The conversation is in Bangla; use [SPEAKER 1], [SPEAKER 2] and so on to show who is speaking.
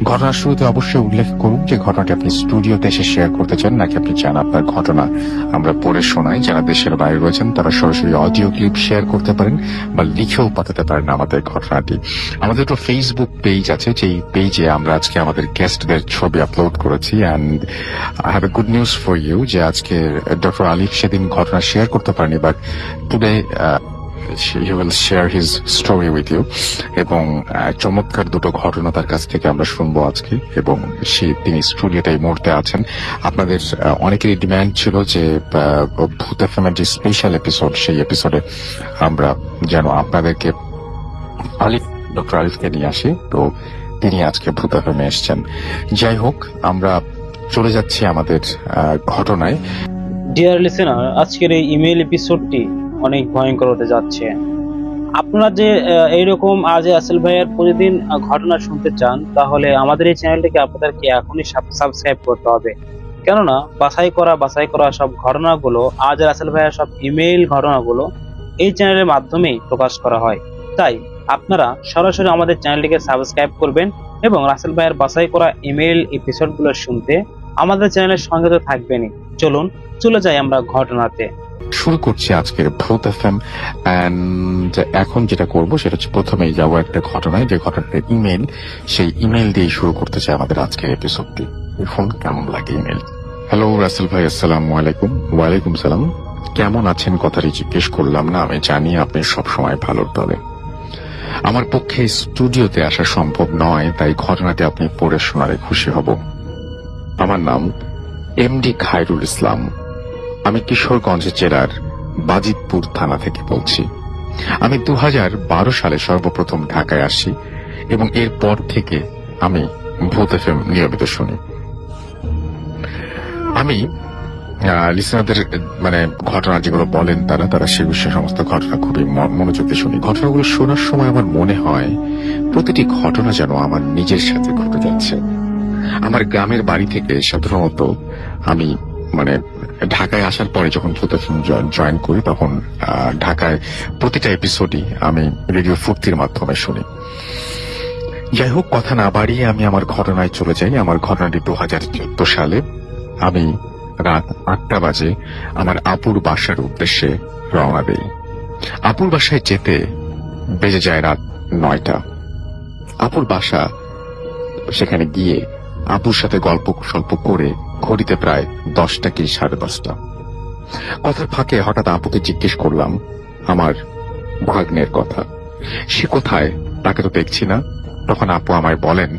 [SPEAKER 1] ঘটনার শুরুতে অবশ্যই উল্লেখ করুন যে ঘটনাটি আপনি স্টুডিওতে এসে শেয়ার করতে চান নাকি আপনি চান আপনার ঘটনা আমরা পড়ে শোনাই। যারা দেশের বাইরে রয়েছেন তারা সরাসরি অডিও ক্লিপ শেয়ার করতে পারেন বা লিখেও পাঠাতে পারেন আমাদের ঘটনাটি। আমাদের একটা ফেসবুক পেজ আছে, যেই পেজে আমরা আজকে আমাদের গেস্টদের ছবি আপলোড করেছি। And I have a good news for you যে আজকে ডক্টর আলিফ সেদিন ঘটনা শেয়ার করতে পারেনি, but today he will share his story with you এবং চমৎকার দুটো ঘটনা তার কাছ থেকে আমরা শুনবো আজকে। এবং তিনি স্টুডিওতে এই মুহূর্তে আছেন। আপনাদের অনেকেরই ডিমান্ড ছিল যে ভূত এফএমের যে স্পেশাল এপিসোড, সেই এপিসোডে আমরা যেন আপনাদেরকে ডক্টর আলিফকে নিয়ে আসি, তো তিনি আজকে ভূত এফএমে এসছেন। যাই হোক, আমরা চলে যাচ্ছি আমাদের ঘটনায়।
[SPEAKER 2] ডিয়ার লিসেনার, আজকের এই ইমেল এপিসোডটি অনেক ভয়ঙ্কর হতে যাচ্ছে। আপনারা যে এইরকম আজ আসল ভাইয়ের প্রতিদিন ঘটনা শুনতে চান, তাহলে আমাদের এই চ্যানেলটিকে আপনাদেরকে এখনই সাবস্ক্রাইব করতে হবে। কেননা বাছাই করা সব ঘটনাগুলো, আজ আসল ভাইয়ের সব ইমেইল ঘটনাগুলো এই চ্যানেলের মাধ্যমেই প্রকাশ করা হয়। তাই আপনারা সরাসরি আমাদের চ্যানেলটিকে সাবস্ক্রাইব করবেন এবং রাসেল ভাইয়ের বাছাই করা ইমেইল এপিসোডগুলো শুনতে আমাদের চ্যানেলের সঙ্গে তো থাকবেনই। চলুন চলে যাই আমরা ঘটনাতে।
[SPEAKER 1] শুরু করছি আজকের ভূত এফএম। এন্ড এখন যেটা করব সেটা হচ্ছে প্রথমেই যাবো একটা ঘটনায়, যে ঘটনাটা ইমেল, সেই ইমেল দিয়ে শুরু করতে চাই আমাদের আজকের এপিসোডটি। ফোন কেমন লাগে ইমেল। হ্যালো রাসেল ভাই, আসসালামু আলাইকুম। ওয়ালাইকুম সালাম। কেমন আছেন কথাটি জিজ্ঞেস করলাম না, আমি জানি আপনি সবসময় ভালোর দলে। আমার পক্ষে স্টুডিওতে আসা সম্ভব নয়, তাই ঘটনাটি আপনি পড়ে শোনালে খুশি হব। আমার নাম এমডি খায়রুল ইসলাম। আমি কিশোরগঞ্জ জেলার বাজিতপুর থানা থেকে বলছি। আমি 2012 সালে সর্বপ্রথম ঢাকায় আসি এবং এরপর থেকে আমি ভূত এফএম নিয়মিত শুনি। আমি লিসেনারদের ঘটনা যেগুলো বলেন তারা সে বিষয়ে সমস্ত ঘটনা খুবই মনোযোগ দিয়ে শুনি। ঘটনাগুলো শোনার সময় আমার মনে হয় প্রতিটি ঘটনা যেন আমার নিজের সাথে ঘটে যাচ্ছে। আমার গ্রামের বাড়ি থেকে সাধারণত আমি ঢাকায় আসার পরে যখন ভূত এফএম জয়েন করি, তখন ঢাকায় প্রতিটা এপিসোডই আমি রেডিও ফুর্তির মাধ্যমে শুনি। যাই হোক, কথা না বাড়িয়ে আমি আমার ঘটনায় চলে যাই। আমার ঘটনাটি 2014 সালে। আমি রাত 8টা বাজে আমার আপুর বাসার উদ্দেশ্যে রওনা দেই। আপুর বাসায় যেতে বেজে যায় রাত 9টা। আপুর বাসা, সেখানে গিয়ে আপুর সাথে গল্প সল্প করে ঘড়িতে প্রায় 10টা কি 10:30। কথার ফাঁকে হঠাৎ আপুকে জিজ্ঞেস করলাম আমার ভাগ্নের কথা। সে কোথায়, তাকে তো দেখছি না। তখন আপু আমায় বলেন